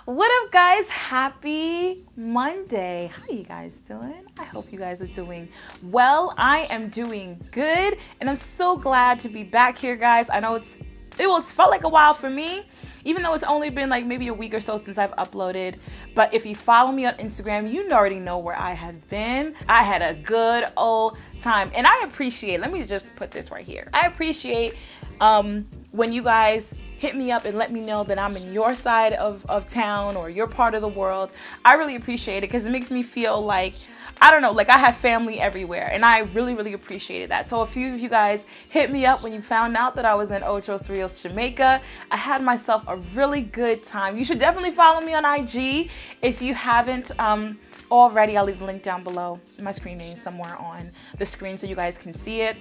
What up, guys? Happy Monday. How you guys doing? I hope you guys are doing well. I am doing good, and I'm so glad to be back here, guys. I know it's felt like a while for me, even though it's only been like maybe a week or so since I've uploaded. But if you follow me on Instagram, you already know where I have been. I had a good old time, and I appreciate, let me just put this right here. I appreciate when you guys hit me up and let me know that I'm in your side of town or your part of the world. I really appreciate it because it makes me feel like, I don't know, like I have family everywhere, and I really appreciated that. So a few of you guys hit me up when you found out that I was in Ochos Rios, Jamaica. I had myself a really good time. You should definitely follow me on IG if you haven't already. I'll leave the link down below. My screen name somewhere on the screen so you guys can see it.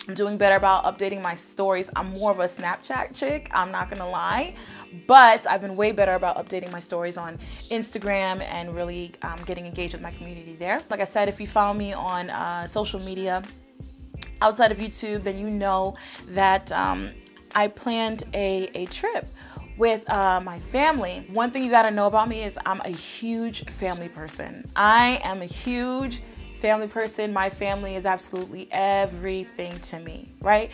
I'm doing better about updating my stories. I'm more of a Snapchat chick, I'm not gonna lie, but I've been way better about updating my stories on Instagram and really getting engaged with my community there. Like I said, if you follow me on social media outside of YouTube, then you know that I planned a trip with my family. One thing you gotta know about me is I'm a huge family person. I am a huge family person. My family is absolutely everything to me, right?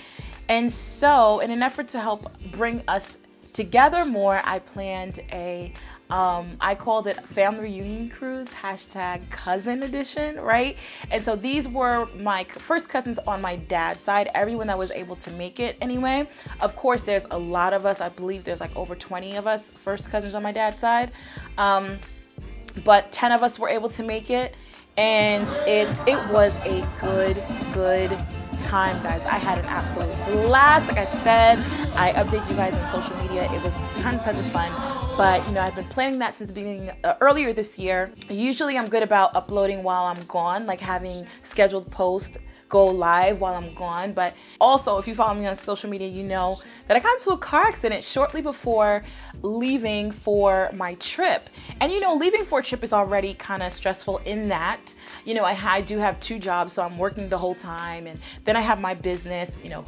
And so in an effort to help bring us together more, I planned I called it Family Reunion Cruise, #cousin edition, right? And so these were my first cousins on my dad's side, everyone that was able to make it anyway. Of course, there's a lot of us. I believe there's like over 20 of us first cousins on my dad's side. But 10 of us were able to make it. And it was a good time, guys. I had an absolute blast. Like I said, I update you guys on social media. It was tons of fun. But, you know, I've been planning that since the beginning, earlier this year. Usually I'm good about uploading while I'm gone, like having scheduled posts go live while I'm gone. But also, if you follow me on social media, you know that I got into a car accident shortly before leaving for my trip. And you know, leaving for a trip is already kind of stressful in that, you know, I do have 2 jobs, so I'm working the whole time, and then I have my business. You know,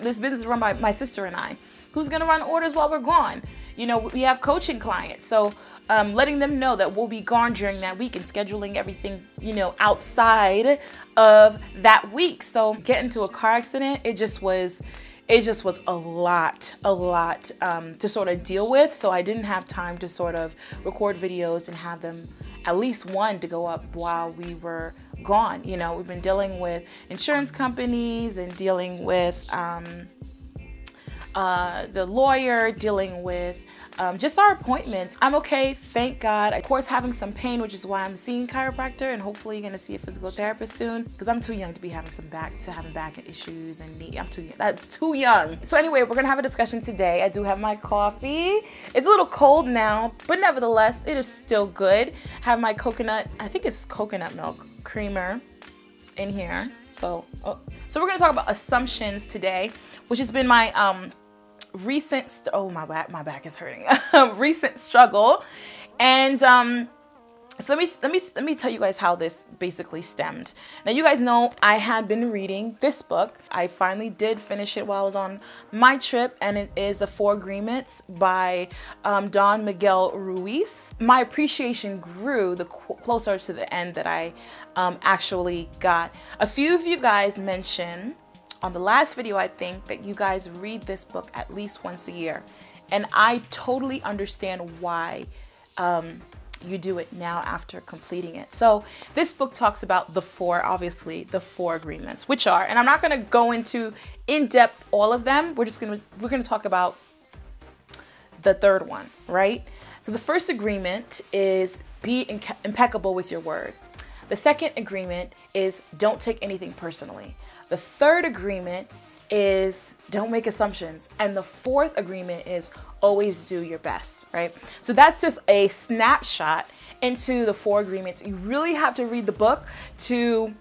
this business is run by my sister and I. Who's gonna run orders while we're gone? You know, we have coaching clients, so letting them know that we'll be gone during that week and scheduling everything, you know, outside of that week. So getting into a car accident, it just was a lot to sort of deal with. So I didn't have time to sort of record videos and have them, at least one, to go up while we were gone. You know, we've been dealing with insurance companies and dealing with the lawyer, dealing with just our appointments. I'm okay, thank God. Of course, having some pain, which is why I'm seeing a chiropractor, and hopefully gonna see a physical therapist soon, because I'm too young to be having back issues and knee. I'm too young. So anyway, we're gonna have a discussion today. I do have my coffee. It's a little cold now, but nevertheless, it is still good. Have my coconut, I think it's coconut milk creamer in here. So we're gonna talk about assumptions today, which has been my recent, oh my back is hurting, recent struggle. And so let me tell you guys how this basically stemmed. Now, you guys know I had been reading this book. I finally did finish it while I was on my trip, and it is The 4 Agreements by Don Miguel Ruiz. My appreciation grew the closer to the end that I actually got. A few of you guys mentioned on the last video, I think, that you guys read this book at least once a year. And I totally understand why you do it now after completing it. So this book talks about the 4 agreements, which are, and I'm not gonna go into in depth all of them. We're gonna talk about the 3rd one, right? So the first agreement is be impeccable with your word. The second agreement is don't take anything personally. The 3rd agreement is don't make assumptions. And the 4th agreement is always do your best, right? So that's just a snapshot into the 4 agreements. You really have to read the book to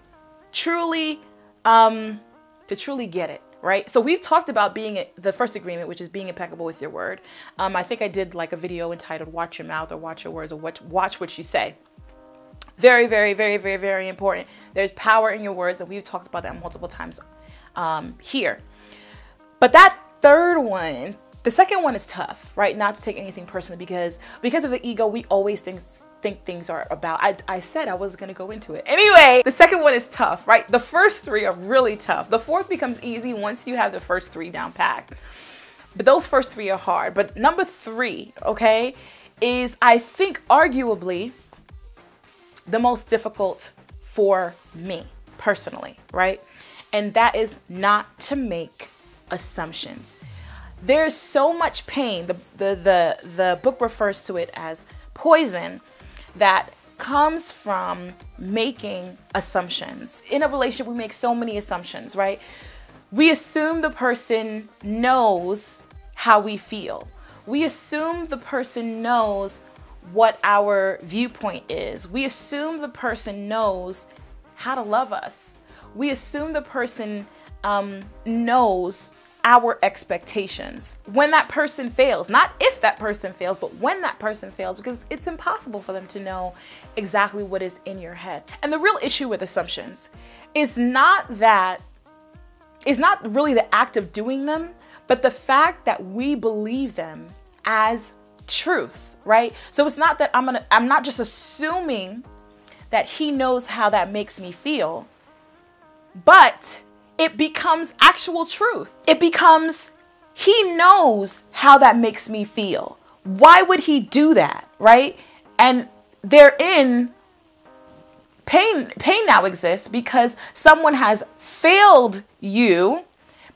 truly get it, right? So we've talked about the first agreement, which is being impeccable with your word. I think I did like a video entitled Watch Your Mouth, or Watch Your Words, or Watch What You Say. Very, very, very, very, very important. There's power in your words, and we've talked about that multiple times here. But that third one, The second one is tough, right? Not to take anything personally, because of the ego, we always think things are about, I said I was going to go into it. Anyway, the second one is tough, right? The first three are really tough. The fourth becomes easy once you have the first three down packed. But those first three are hard. But number three, okay, is, I think, arguably the most difficult for me personally, right? And that is not to make assumptions. There's so much pain. The book refers to it as poison that comes from making assumptions. In a relationship, we make so many assumptions, right? We assume the person knows how we feel. We assume the person knows what our viewpoint is. We assume the person knows how to love us. We assume the person knows our expectations. When that person fails, not if that person fails, but when that person fails, because it's impossible for them to know exactly what is in your head. And the real issue with assumptions is not really the act of doing them, but the fact that we believe them as truth, right? So it's not that I'm not just assuming that he knows how that makes me feel, but it becomes actual truth. It becomes, he knows how that makes me feel. Why would he do that, right? And therein, pain now exists because someone has failed you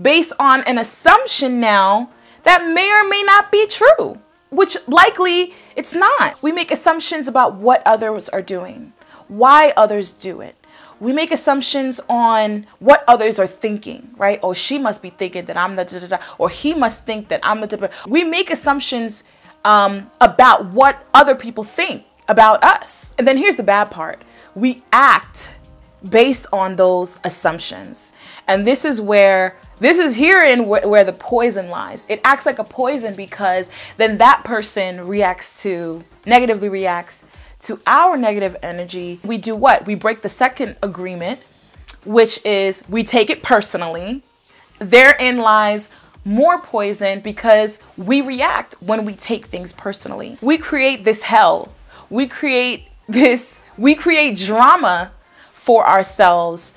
based on an assumption now that may or may not be true, which likely it's not. We make assumptions about what others are doing, why others do it. We make assumptions on what others are thinking, right? Oh, she must be thinking that I'm the da-da-da, or he must think that I'm the da-da-da. We make assumptions about what other people think about us. And then here's the bad part. We act based on those assumptions. And this is where the poison lies. It acts like a poison because then that person negatively reacts to our negative energy. We do what? We break the second agreement, which is we take it personally. Therein lies more poison because we react when we take things personally. We create this hell. We create drama for ourselves.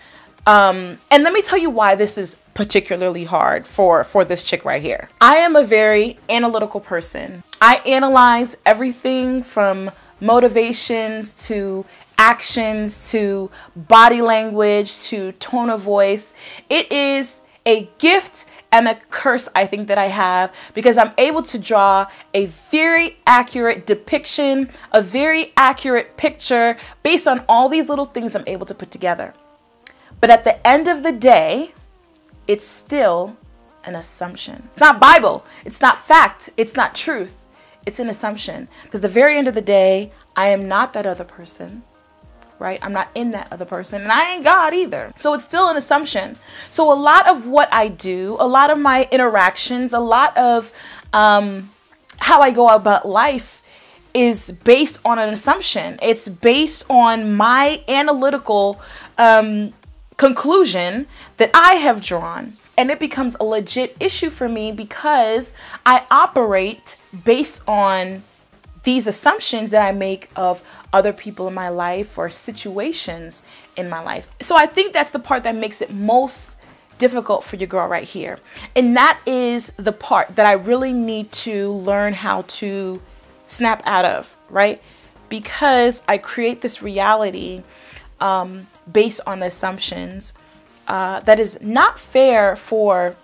And let me tell you why this is particularly hard for this chick right here. I am a very analytical person. I analyze everything from motivations to actions to body language to tone of voice. It is a gift and a curse, I think, that I have, because I'm able to draw a very accurate depiction, a very accurate picture based on all these little things I'm able to put together. But at the end of the day, it's still an assumption. It's not Bible. It's not fact. It's not truth. It's an assumption. Because at the very end of the day, I am not that other person, right? I'm not in that other person, and I ain't God either. So it's still an assumption. So a lot of what I do, a lot of my interactions, a lot of how I go about life is based on an assumption. It's based on my analytical conclusion that I have drawn. And it becomes a legit issue for me because I operate based on these assumptions that I make of other people in my life or situations in my life. So I think that's the part that makes it most difficult for your girl right here. And that is the part that I really need to learn how to snap out of, right? Because I create this reality based on the assumptions that is not fair for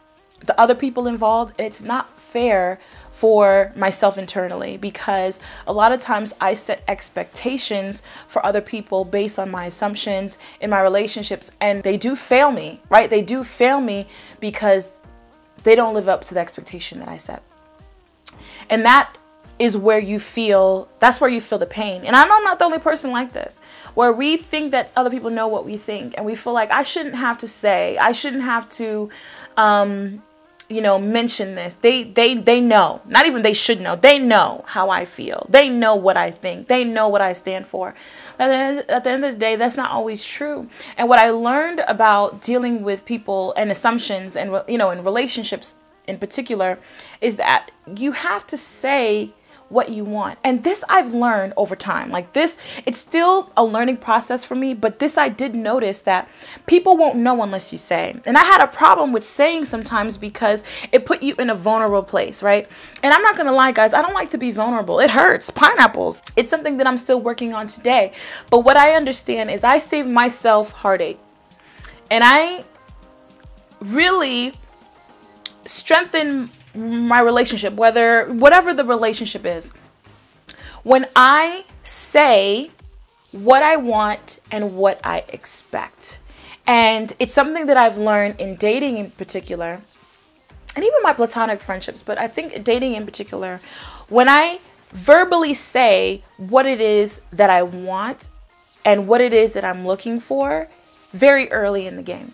the other people involved. It's not fair for myself internally, because a lot of times I set expectations for other people based on my assumptions in my relationships, and they do fail me, right? They do fail me because they don't live up to the expectation that I set. And that is where that's where you feel the pain. And I know I'm not the only person like this, where we think that other people know what we think, and we feel like I shouldn't have to mention this. They know, not even they should know. They know how I feel. They know what I think. They know what I stand for. But at the end of the day, that's not always true. And what I learned about dealing with people and assumptions and, in relationships in particular is that you have to say what you want. And this I've learned over time. Like this, it's still a learning process for me, but this I did notice that people won't know unless you say. And I had a problem with saying sometimes because it put you in a vulnerable place, right? And I'm not gonna lie, guys, I don't like to be vulnerable. It hurts. Pineapples. It's something that I'm still working on today. But what I understand is I save myself heartache. And I really strengthen my relationship, whatever the relationship is, when I say what I want and what I expect. And it's something that I've learned in dating in particular, and even my platonic friendships, but I think dating in particular, when I verbally say what it is that I want and what it is that I'm looking for very early in the game.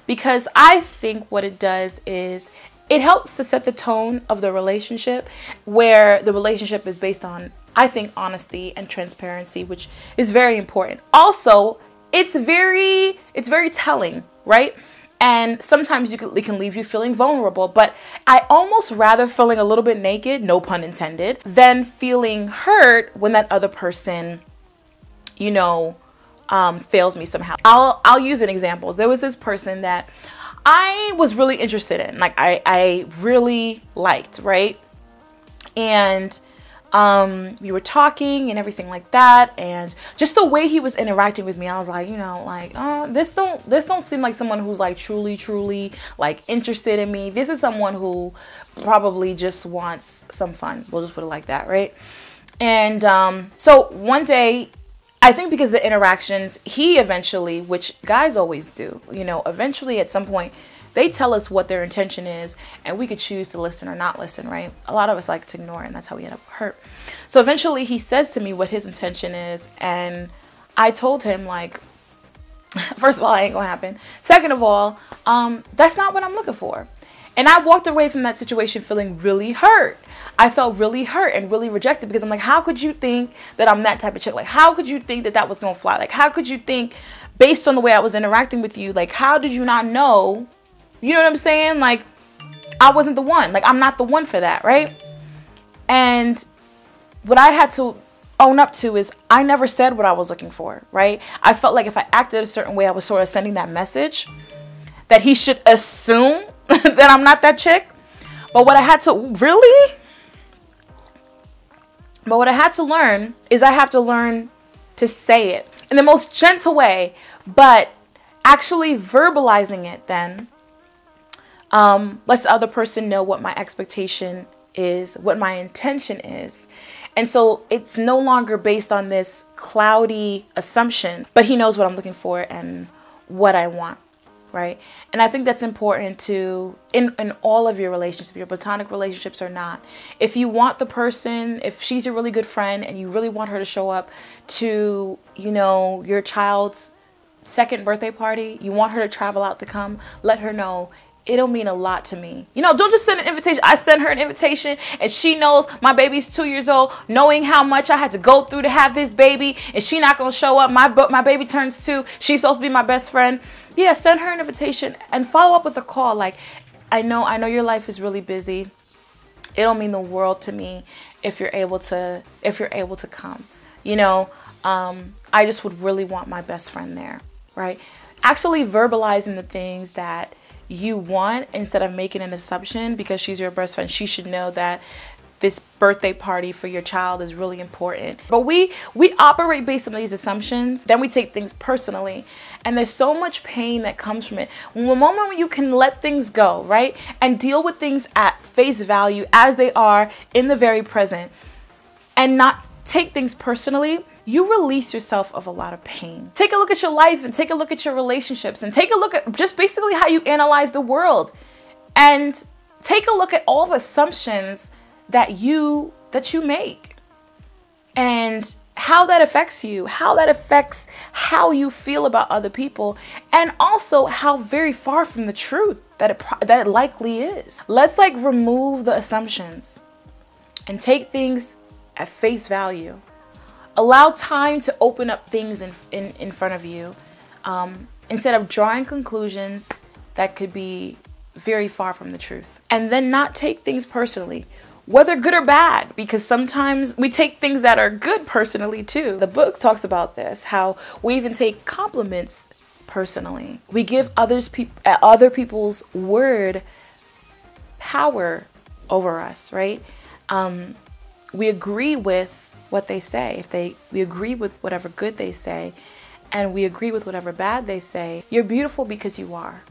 Because I think what it does is it helps to set the tone of the relationship, where the relationship is based on, I think, honesty and transparency, which is very important. Also, it's very telling, right? And sometimes it can leave you feeling vulnerable, but I almost rather feeling a little bit naked, no pun intended, than feeling hurt when that other person, you know, fails me somehow. I'll use an example. There was this person that I was really interested in, like I really liked, right? And we were talking and everything like that, and just the way he was interacting with me, I was like, you know, like, oh, this don't seem like someone who's like truly like interested in me. This is someone who probably just wants some fun. We'll just put it like that, right? And so one day, I think because the interactions, he eventually, which guys always do, you know, eventually at some point, they tell us what their intention is, and we could choose to listen or not listen, right? A lot of us like to ignore it, and that's how we end up hurt. So eventually he says to me what his intention is, and I told him, like, first of all, it ain't gonna happen. Second of all, that's not what I'm looking for. And I walked away from that situation feeling really hurt. I felt really hurt and really rejected, because I'm like, how could you think that I'm that type of chick? Like, how could you think that that was going to fly? Like, how could you think, based on the way I was interacting with you, like, how did you not know? You know what I'm saying? Like, I wasn't the one. Like, I'm not the one for that, right? And what I had to own up to is I never said what I was looking for, right? I felt like if I acted a certain way, I was sort of sending that message that he should assume that I'm not that chick. But what I had to learn is I have to learn to say it in the most gentle way, but actually verbalizing it then lets the other person know what my expectation is, what my intention is. And so it's no longer based on this cloudy assumption, but he knows what I'm looking for and what I want. Right? And I think that's important to, in all of your relationships, your platonic relationships or not. If you want the person, if she's a really good friend and you really want her to show up to, you know, your child's second birthday party, you want her to travel out to come, let her know. It'll mean a lot to me. You know, don't just send an invitation. I send her an invitation and she knows my baby's 2 years old, knowing how much I had to go through to have this baby, and she not going to show up. My baby turns 2. She's supposed to be my best friend. Yeah, send her an invitation and follow up with a call. Like, I know your life is really busy. It'll mean the world to me if you're able to come. You know, I just would really want my best friend there, right? Actually verbalizing the things that you want instead of making an assumption because she's your best friend. She should know that this birthday party for your child is really important. But we operate based on these assumptions. Then we take things personally. And there's so much pain that comes from it. The moment when you can let things go, right? And deal with things at face value as they are in the very present and not take things personally, you release yourself of a lot of pain. Take a look at your life and take a look at your relationships and take a look at just basically how you analyze the world, and take a look at all the assumptions that you make and how that affects you, how that affects how you feel about other people, and also how very far from the truth that it likely is. Let's like remove the assumptions and take things at face value. Allow time to open up things in front of you, instead of drawing conclusions that could be very far from the truth. And then not take things personally, whether good or bad, because sometimes we take things that are good personally too. The book talks about this, how we even take compliments personally. We give other people's word power over us, right? We agree with what they say. We agree with whatever good they say, and we agree with whatever bad they say. You're beautiful because you are,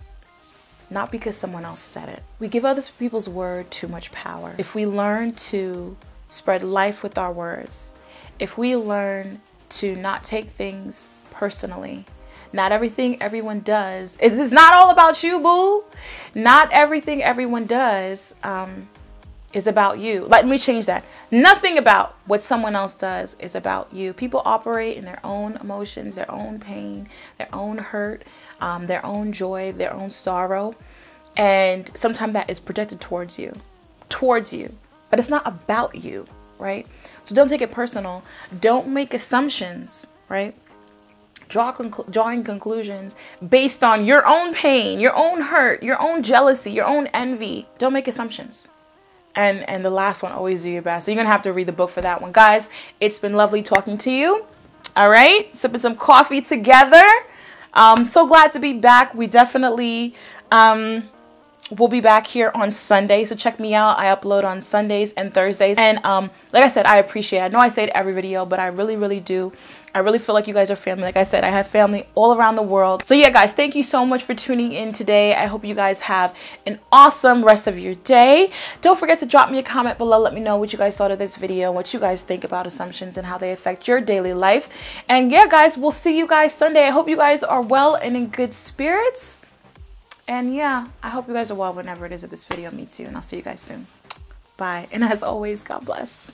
not because someone else said it. We give other people's word too much power. If we learn to spread life with our words, if we learn to not take things personally, not everything everyone does, it's not all about you, boo. Not everything everyone does is about you. Let me change that. Nothing about what someone else does is about you. People operate in their own emotions, their own pain, their own hurt, their own joy, their own sorrow. And sometimes that is projected towards you. But it's not about you, right? So don't take it personal. Don't make assumptions, right? Drawing conclusions based on your own pain, your own hurt, your own jealousy, your own envy. Don't make assumptions. And the last one, always do your best. So you're going to have to read the book for that one. Guys, it's been lovely talking to you. All right. Sipping some coffee together. So glad to be back. We definitely we'll be back here on Sunday. So check me out. I upload on Sundays and Thursdays. And like I said, I appreciate it. I know I say it every video, but I really, really do. I really feel like you guys are family. Like I said, I have family all around the world. So yeah, guys, thank you so much for tuning in today. I hope you guys have an awesome rest of your day. Don't forget to drop me a comment below. Let me know what you guys thought of this video, what you guys think about assumptions and how they affect your daily life. And yeah, guys, we'll see you guys Sunday. I hope you guys are well and in good spirits. And yeah, I hope you guys are well whenever it is that this video meets you. And I'll see you guys soon. Bye. And as always, God bless.